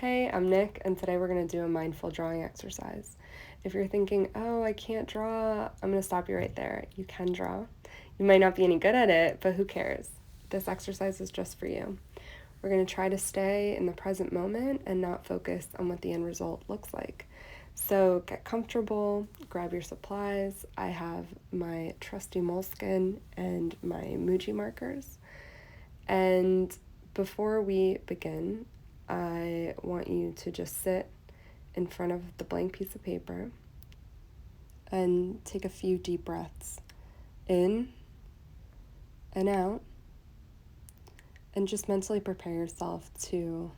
Hey, I'm Nick, and today we're going to do a mindful drawing exercise. If you're thinking, oh, I can't draw, I'm going to stop you right there. You can draw. You might not be any good at it, but who cares? This exercise is just for you. We're going to try to stay in the present moment and not focus on what the end result looks like. So get comfortable, grab your supplies. I have my trusty Moleskine and my Muji markers. And before we begin, I want you to just sit in front of the blank piece of paper and take a few deep breaths in and out, and just mentally prepare yourself to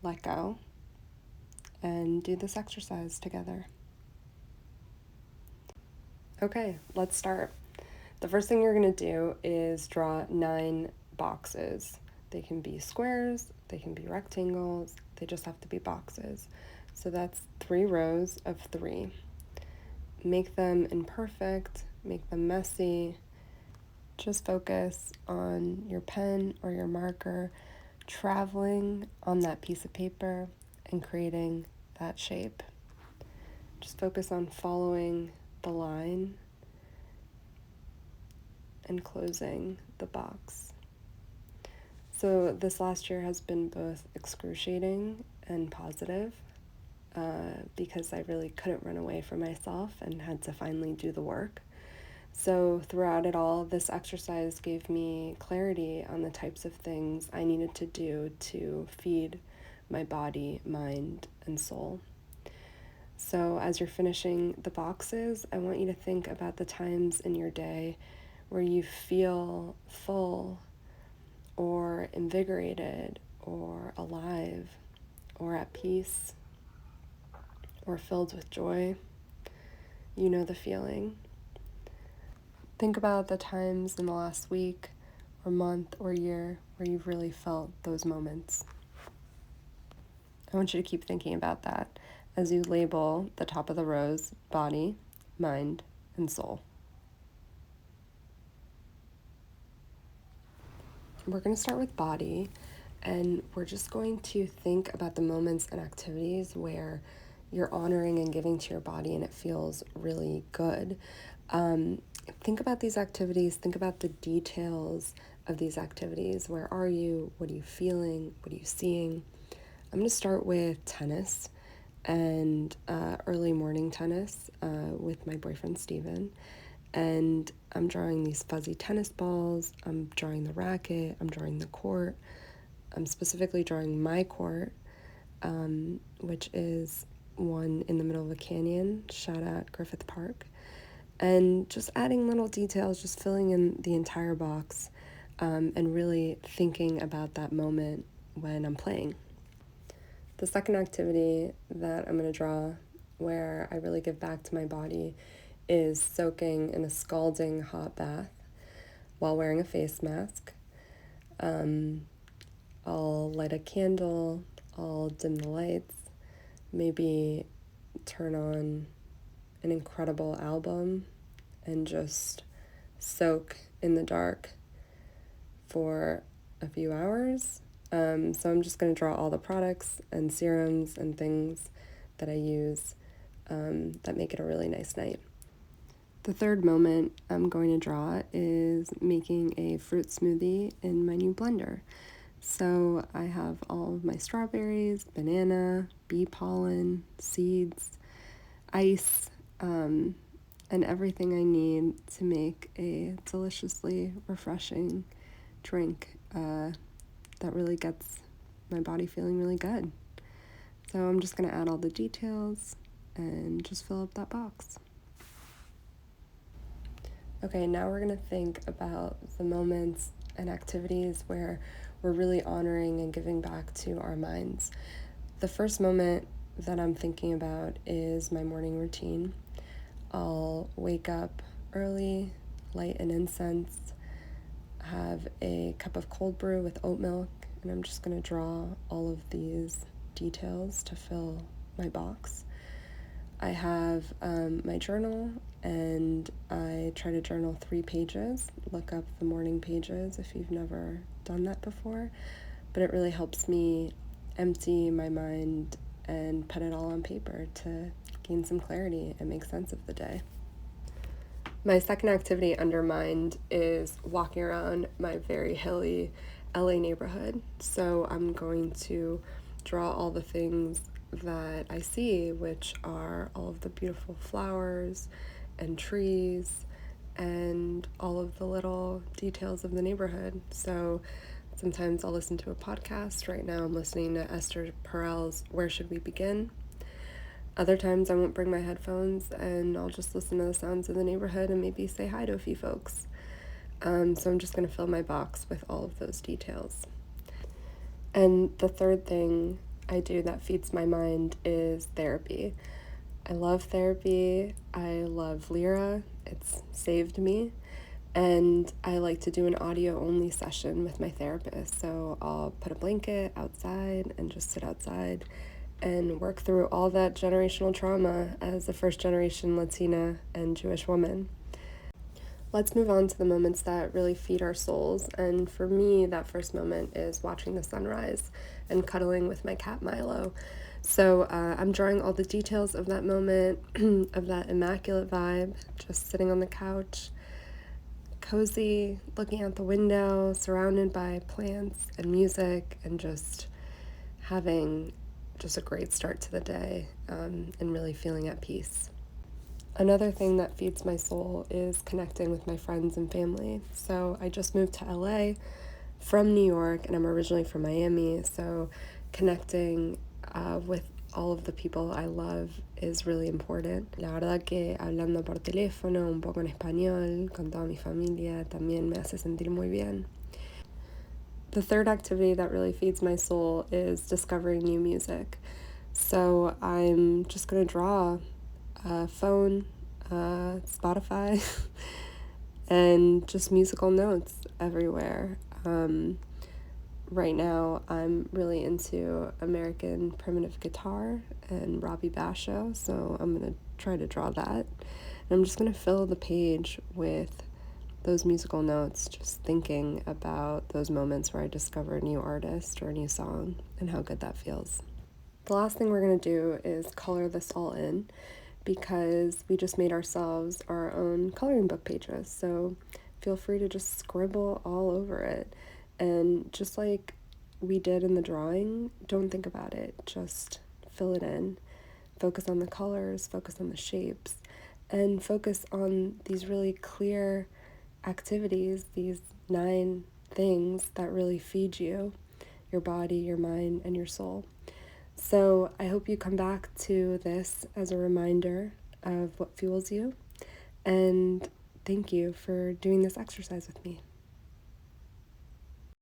let go and do this exercise together. Okay, let's start. The first thing you're going to do is draw 9 boxes. They can be squares, they can be rectangles, they just have to be boxes. So that's 3 rows of 3. Make them imperfect, make them messy. Just focus on your pen or your marker traveling on that piece of paper and creating that shape. Just focus on following the line and closing the box. So this last year has been both excruciating and positive because I really couldn't run away from myself and had to finally do the work. So throughout it all, this exercise gave me clarity on the types of things I needed to do to feed my body, mind, and soul. So as you're finishing the boxes, I want you to think about the times in your day where you feel full or invigorated or alive or at peace or filled with joy. You know the feeling. Think about the times in the last week or month or year where you've really felt those moments. I want you to keep thinking about that as you label the top of the rows: body, mind, and soul. We're going to start with body, and we're just going to think about the moments and activities where you're honoring and giving to your body and it feels really good. Think about these activities, think about the details of these activities. Where are you? What are you feeling? What are you seeing? I'm going to start with tennis and early morning tennis with my boyfriend Steven. And I'm drawing these fuzzy tennis balls, I'm drawing the racket, I'm drawing the court. I'm specifically drawing my court, which is one in the middle of a canyon, shot at Griffith Park. And just adding little details, just filling in the entire box, and really thinking about that moment when I'm playing. The second activity that I'm going to draw, where I really give back to my body, is soaking in a scalding hot bath while wearing a face mask. I'll light a candle, I'll dim the lights, maybe turn on an incredible album and just soak in the dark for a few hours. So I'm just going to draw all the products and serums and things that I use that make it a really nice night. The third moment I'm going to draw is making a fruit smoothie in my new blender. So I have all of my strawberries, banana, bee pollen, seeds, ice, and everything I need to make a deliciously refreshing drink that really gets my body feeling really good. So I'm just going to add all the details and just fill up that box. Okay, now we're going to think about the moments and activities where we're really honoring and giving back to our minds. The first moment that I'm thinking about is my morning routine. I'll wake up early, light an incense, have a cup of cold brew with oat milk, and I'm just going to draw all of these details to fill my box. I have my journal, and I try to journal 3 pages. Look up the morning pages if you've never done that before, but it really helps me empty my mind and put it all on paper to gain some clarity and make sense of the day. My second activity under mind is walking around my very hilly LA neighborhood. So I'm going to draw all the things that I see, which are all of the beautiful flowers and trees and all of the little details of the neighborhood. So sometimes I'll listen to a podcast. Right now I'm listening to Esther Perel's Where Should We Begin? Other times I won't bring my headphones and I'll just listen to the sounds of the neighborhood and maybe say hi to a few folks. So I'm just going to fill my box with all of those details. And the third thing I do that feeds my mind is therapy. I love therapy. I love Lyra. It's saved me. And I like to do an audio only session with my therapist. So I'll put a blanket outside and just sit outside and work through all that generational trauma as a first generation Latina and Jewish woman. Let's move on to the moments that really feed our souls. And for me, that first moment is watching the sunrise and cuddling with my cat Milo. So I'm drawing all the details of that moment, of that immaculate vibe, just sitting on the couch, cozy, looking out the window, surrounded by plants and music, and just having just a great start to the day, and really feeling at peace. Another thing that feeds my soul is connecting with my friends and family. So I just moved to LA from New York, and I'm originally from Miami, so connecting with all of the people I love is really important. La verdad que hablando por teléfono, un poco en español, con toda mi familia, también me hace sentir muy bien. The third activity that really feeds my soul is discovering new music. So I'm just going to draw a phone, Spotify, and just musical notes everywhere. Right now I'm really into American primitive guitar and Robbie Basho, so I'm going to try to draw that. And I'm just going to fill the page with those musical notes, just thinking about those moments where I discover a new artist or a new song and how good that feels. The last thing we're going to do is color this all in, because we just made ourselves our own coloring book pages. So feel free to just scribble all over it. And just like we did in the drawing, don't think about it. Just fill it in. Focus on the colors, focus on the shapes, and focus on these really clear activities, these 9 things that really feed you, your body, your mind, and your soul. So I hope you come back to this as a reminder of what fuels you, and thank you for doing this exercise with me.